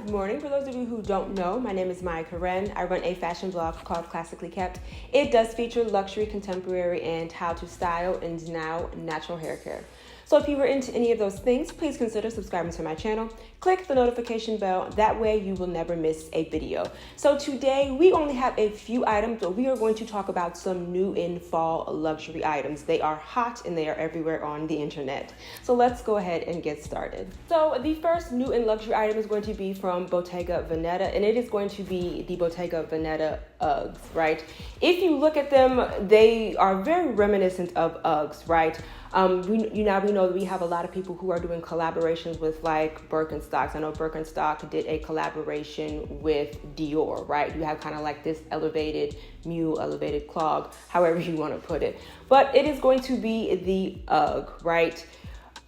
Good morning. For those of you who don't know, my name is Maya Karen. I run a fashion blog called Classically Kept. It does feature luxury, contemporary, and how to style and now natural hair care. So if you were into any of those things, please consider subscribing to my channel. Click the notification bell. That way you will never miss a video. So today we only have a few items, but we are going to talk about some new in fall luxury items. They are hot and they are everywhere on the internet. So let's go ahead and get started. So the first new in luxury item is going to be from Bottega Veneta, and it is going to be the Bottega Veneta Uggs, right? If you look at them, they are very reminiscent of Uggs, right? We know that we have a lot of people who are doing collaborations with like Birkenstocks. I know Birkenstock did a collaboration with Dior, right? You have kind of like this elevated mule, elevated clog, however you want to put it. But it is going to be the Ugg, right?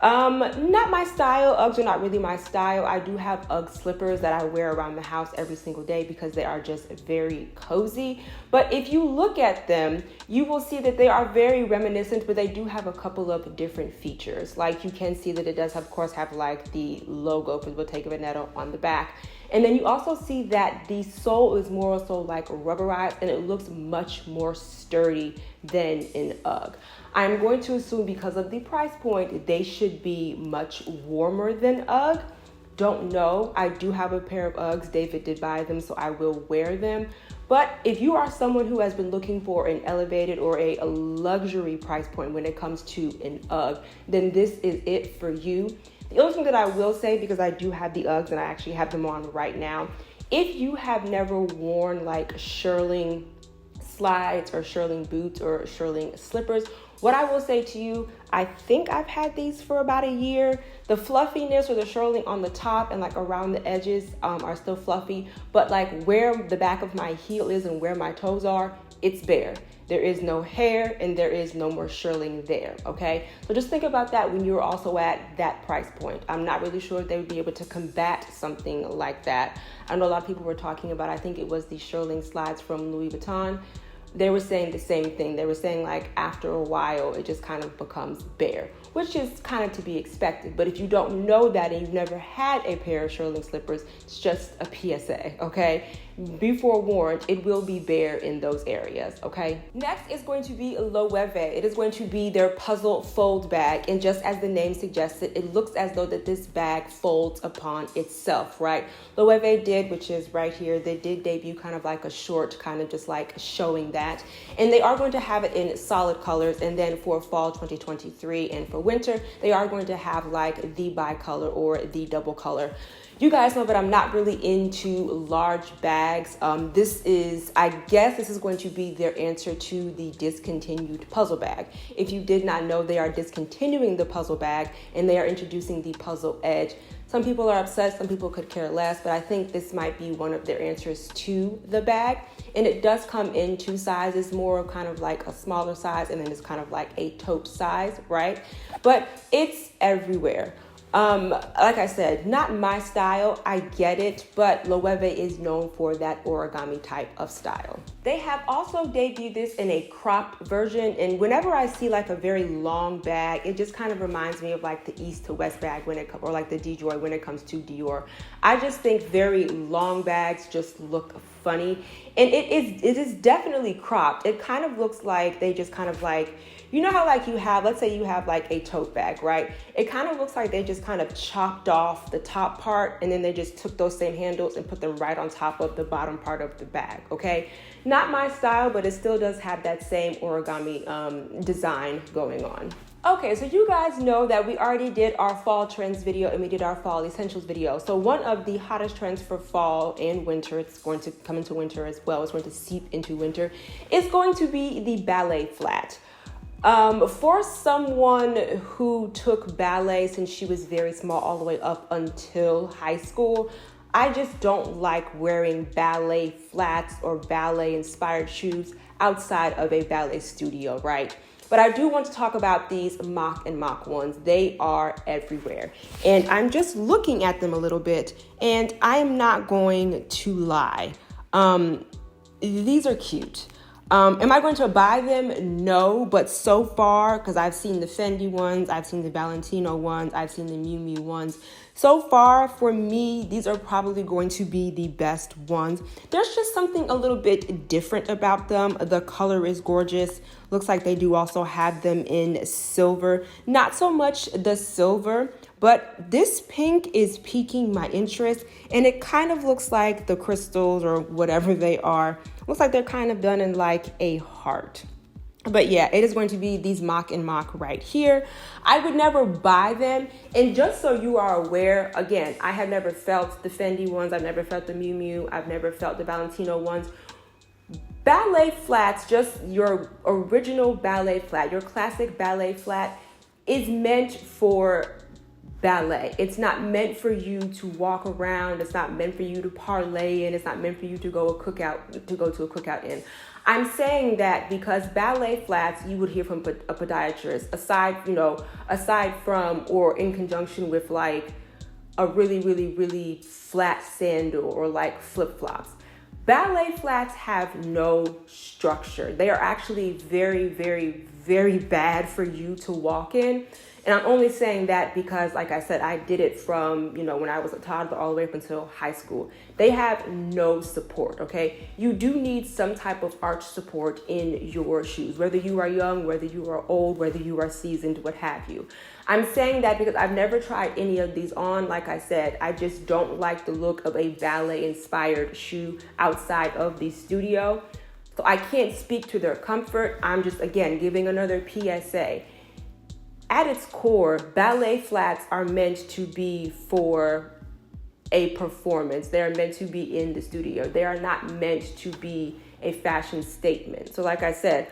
Not my style. Uggs are not really my style. I do have Ugg slippers that I wear around the house every single day because they are just very cozy. But if you look at them, you will see that they are very reminiscent, but they do have a couple of different features. Like you can see that it does, of course, have like the logo for Bottega Veneta on the back. And then you also see that the sole is more so like rubberized and it looks much more sturdy than an Ugg. I'm going to assume because of the price point, they should be much warmer than Ugg. Don't know. I do have a pair of Uggs. David did buy them, so I will wear them. But if you are someone who has been looking for an elevated or a luxury price point when it comes to an Ugg, then this is it for you. The only thing that I will say, because I do have the Uggs and I actually have them on right now, if you have never worn like Shearling slides or Shearling boots or Shearling slippers, what I will say to you, I think I've had these for about a year. The fluffiness or the Shearling on the top and like around the edges are still fluffy, but like where the back of my heel is and where my toes are, it's bare. There is no hair and there is no more Shearling there, okay? So just think about that when you're also at that price point. I'm not really sure if they would be able to combat something like that. I know a lot of people were talking about, I think it was the Shearling slides from Louis Vuitton. They were saying the same thing. They were saying like after a while, it just kind of becomes bare, which is kind of to be expected. But if you don't know that and you've never had a pair of Shearling slippers, it's just a PSA, okay? Be forewarned, it will be bare in those areas, okay? Next is going to be Loewe. It is going to be their puzzle fold bag. And just as the name suggests it looks as though that this bag folds upon itself, right? Loewe did, which is right here, they did debut kind of like a short, kind of just like showing that. And they are going to have it in solid colors. And then for fall 2023 and for winter, they are going to have like the bicolor or the double color. You guys know that I'm not really into large bags. I guess this is going to be their answer to the discontinued puzzle bag. If you did not know, they are discontinuing the puzzle bag and they are introducing the puzzle edge. Some people are upset, some people could care less, but I think this might be one of their answers to the bag. And it does come in two sizes, more kind of like a smaller size and then it's kind of like a taupe size, right? But it's everywhere. Like I said, not my style, I get it, but Loewe is known for that origami type of style. They have also debuted this in a cropped version, and whenever I see like a very long bag, it just kind of reminds me of like the East to West bag or like the Dior when it comes to Dior. I just think very long bags just look funny, and it is definitely cropped. It kind of looks like they just kind of like, you know how like you have, let's say you have like a tote bag, right? It kind of looks like they just kind of chopped off the top part and then they just took those same handles and put them right on top of the bottom part of the bag, okay? Not my style, but it still does have that same origami design going on. Okay, so you guys know that we already did our fall trends video and we did our fall essentials video. So one of the hottest trends for fall and winter, it's going to come into winter as well, it's going to seep into winter, is going to be the ballet flat. For someone who took ballet since she was very small all the way up until high school, I just don't like wearing ballet flats or ballet inspired shoes outside of a ballet studio, right? But I do want to talk about these mock and mock ones. They are everywhere. And I'm just looking at them a little bit and I'm not going to lie. These are cute. Am I going to buy them? No, but so far, because I've seen the Fendi ones, I've seen the Valentino ones, I've seen the Miu Miu ones. So far, for me, these are probably going to be the best ones. There's just something a little bit different about them. The color is gorgeous. Looks like they do also have them in silver. Not so much the silver, but this pink is piquing my interest, and it kind of looks like the crystals or whatever they are. Looks like they're kind of done in like a heart. But yeah, it is going to be these mock and mock right here. I would never buy them. And just so you are aware, again, I have never felt the Fendi ones. I've never felt the Miu Miu. I've never felt the Valentino ones. Ballet flats, just your original ballet flat, your classic ballet flat, is meant for ballet. It's not meant for you to walk around. It's not meant for you to parlay in. It's not meant for you to go to a cookout in. I'm saying that because ballet flats, you would hear from a podiatrist, aside from or in conjunction with like a really, really, really flat sandal or like flip-flops. Ballet flats have no structure. They are actually very, very, very bad for you to walk in. And I'm only saying that because, like I said, I did it from, when I was a toddler all the way up until high school. They have no support, okay? You do need some type of arch support in your shoes, whether you are young, whether you are old, whether you are seasoned, what have you. I'm saying that because I've never tried any of these on. Like I said, I just don't like the look of a ballet-inspired shoe outside of the studio. So I can't speak to their comfort. I'm just, again, giving another PSA. At its core, ballet flats are meant to be for a performance. They are meant to be in the studio. They are not meant to be a fashion statement. So like I said,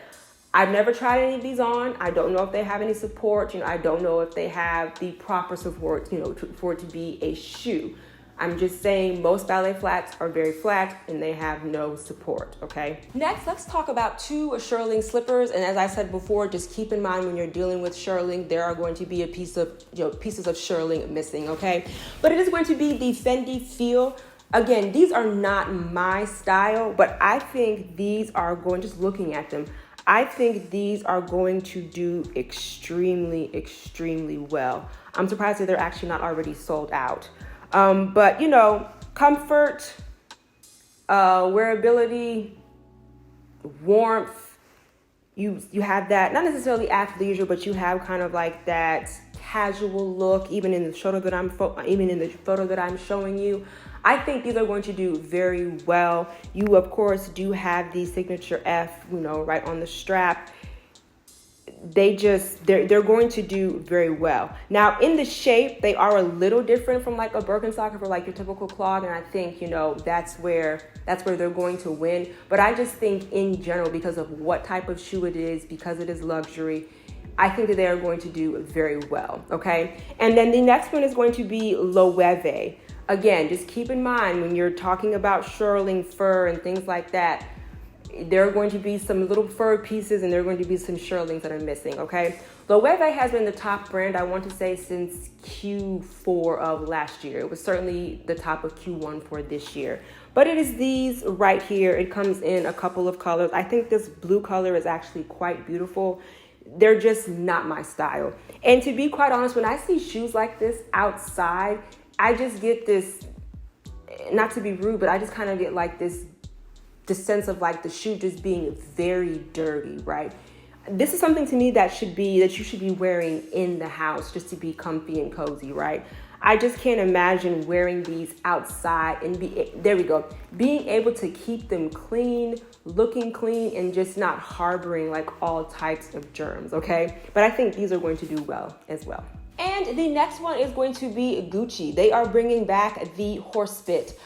I've never tried any of these on. I don't know if they have any support. I don't know if they have the proper support, for it to be a shoe. I'm just saying most ballet flats are very flat and they have no support, okay? Next, let's talk about two Shearling slippers. And as I said before, just keep in mind when you're dealing with Shearling, there are going to be pieces of Shearling missing, okay? But it is going to be the Fendi Feel. Again, these are not my style, but I think these are going, just looking at them, I think these are going to do extremely, extremely well. I'm surprised that they're actually not already sold out. But comfort, wearability, warmth, you have that, not necessarily athleisure, but you have kind of like that casual look, even in the photo that I'm showing you. I think these are going to do very well. You, of course, do have the signature F, right on the strap. They're going to do very well. Now, in the shape, they are a little different from like a Birkenstock or like your typical clog, and I think that's where they're going to win. But I just think in general, because of what type of shoe it is, because it is luxury, I think that they are going to do very well. Okay, and then the next one is going to be Loewe. Again, just keep in mind when you're talking about Shearling fur and things like that, there are going to be some little fur pieces and there are going to be some Shearlings that are missing, okay? Loewe has been the top brand, I want to say, since Q4 of last year. It was certainly the top of Q1 for this year. But it is these right here. It comes in a couple of colors. I think this blue color is actually quite beautiful. They're just not my style. And to be quite honest, when I see shoes like this outside, I just get this, not to be rude, but I just kind of get like this sense of like the shoe just being very dirty, right? This is something to me that you should be wearing in the house just to be comfy and cozy, right? I just can't imagine wearing these outside and being able to keep them clean, looking clean, and just not harboring like all types of germs, okay? But I think these are going to do well as well. And the next one is going to be Gucci. They are bringing back the horse fit.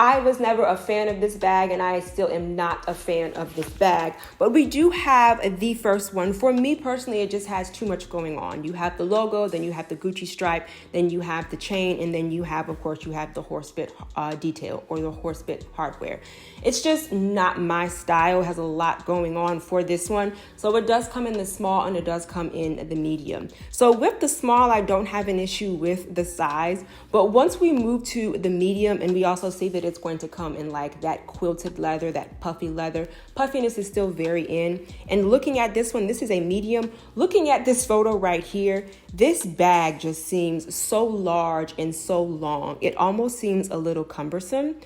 I was never a fan of this bag, and I still am not a fan of this bag. But we do have the first one. For me personally, it just has too much going on. You have the logo, then you have the Gucci stripe, then you have the chain, and then you have, of course, the horse bit detail or the horse bit hardware. It's just not my style. It has a lot going on for this one. So it does come in the small and it does come in the medium. So with the small, I don't have an issue with the size. But once we move to the medium, and we also see that it's going to come in like that quilted leather, that puffy leather. Puffiness is still very in. And looking at this one, this is a medium. Looking at this photo right here, this bag just seems so large and so long. It almost seems a little cumbersome.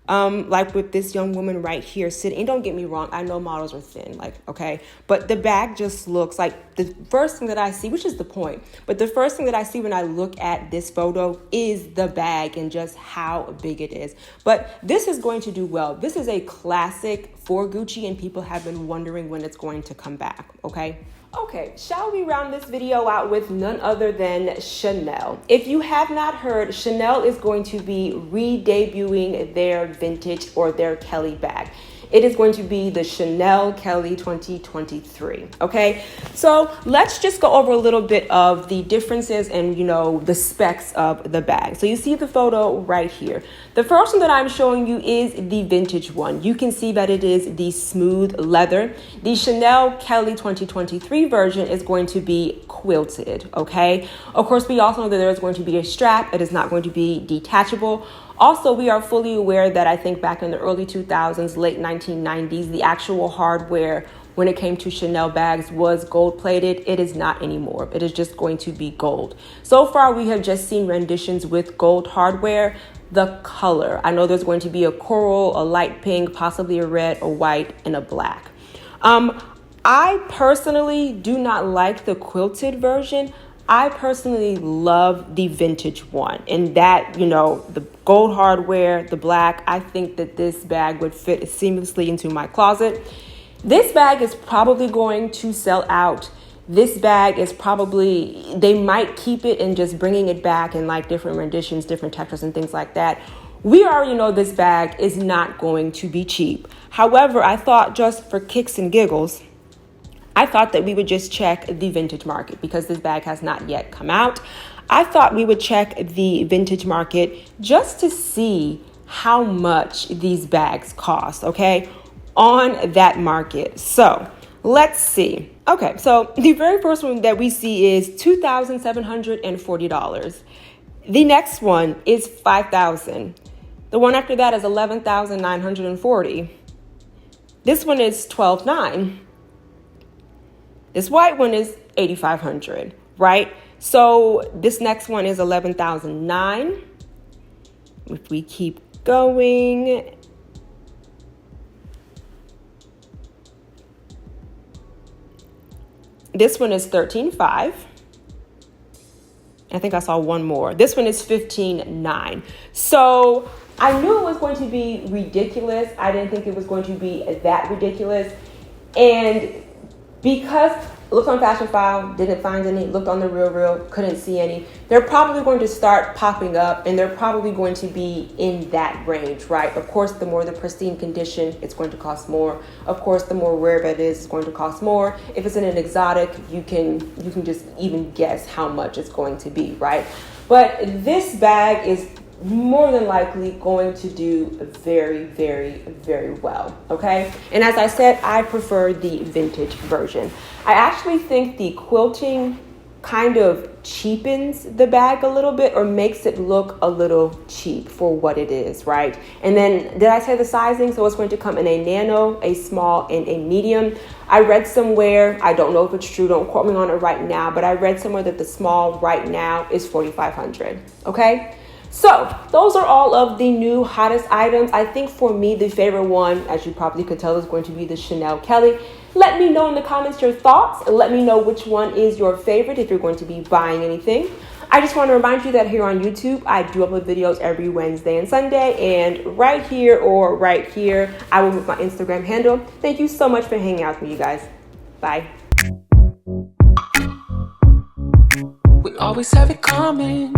Like with this young woman right here sitting, and don't get me wrong, I know models are thin, like, okay, but the bag just looks like the first thing that I see, which is the point, but the first thing that I see when I look at this photo is the bag and just how big it is. But this is going to do well. This is a classic for Gucci, and people have been wondering when it's going to come back, okay? Okay, shall we round this video out with none other than Chanel? If you have not heard, Chanel is going to be re-debuting their vintage or their Kelly bag. It is going to be the Chanel Kelly 2023, okay? So let's just go over a little bit of the differences and, you know, the specs of the bag. So you see the photo right here. The first one that I'm showing you is the vintage one. You can see that it is the smooth leather. The Chanel Kelly 2023 version is going to be quilted, okay? Of course, we also know that there's going to be a strap. It is not going to be detachable. Also, we are fully aware that I think back in the early 2000s, late 1990s, the actual hardware when it came to Chanel bags was gold plated. It is not anymore. It is just going to be gold. So far, we have just seen renditions with gold hardware. The color, I know there's going to be a coral, a light pink, possibly a red, a white, and a black. I personally do not like the quilted version. I personally love the vintage one, and that, you know, the gold hardware, the black, I think that this bag would fit seamlessly into my closet. This bag is probably going to sell out. This bag is probably, they might keep it and just bringing it back in like different renditions, different textures and things like that. We already know this bag is not going to be cheap. However, I thought just for kicks and giggles, I thought that we would just check the vintage market because this bag has not yet come out. I thought we would check the vintage market just to see how much these bags cost, okay, on that market. So let's see. Okay, so the very first one that we see is $2,740. The next one is $5,000. The one after that is $11,940. This one is $12,900. This white one is $8,500, right? So this next one is $11,900. If we keep going, this one is $13,500. I think I saw one more. This one is $15,900. So I knew it was going to be ridiculous. I didn't think it was going to be that ridiculous. And because looked on Fashion File, didn't find any, looked on the Real, couldn't see any, they're probably going to start popping up, and they're probably going to be in that range, right? Of course, the more the pristine condition, it's going to cost more. Of course, the more rare it is, it's going to cost more. If it's in an exotic, you can just even guess how much it's going to be, right? But this bag is more than likely going to do very, very, very well, okay? And as I said, I prefer the vintage version. I actually think the quilting kind of cheapens the bag a little bit or makes it look a little cheap for what it is, right? And then, did I say the sizing? So it's going to come in a nano, a small, and a medium. I read somewhere, I don't know if it's true, don't quote me on it right now, but I read somewhere that the small right now is $4,500, okay? So those are all of the new hottest items. I think for me, the favorite one, as you probably could tell, is going to be the Chanel Kelly. Let me know in the comments your thoughts. Let me know which one is your favorite if you're going to be buying anything. I just want to remind you that here on YouTube, I do upload videos every Wednesday and Sunday. And right here or right here, I will put my Instagram handle. Thank you so much for hanging out with me, you guys. Bye. We always have it coming.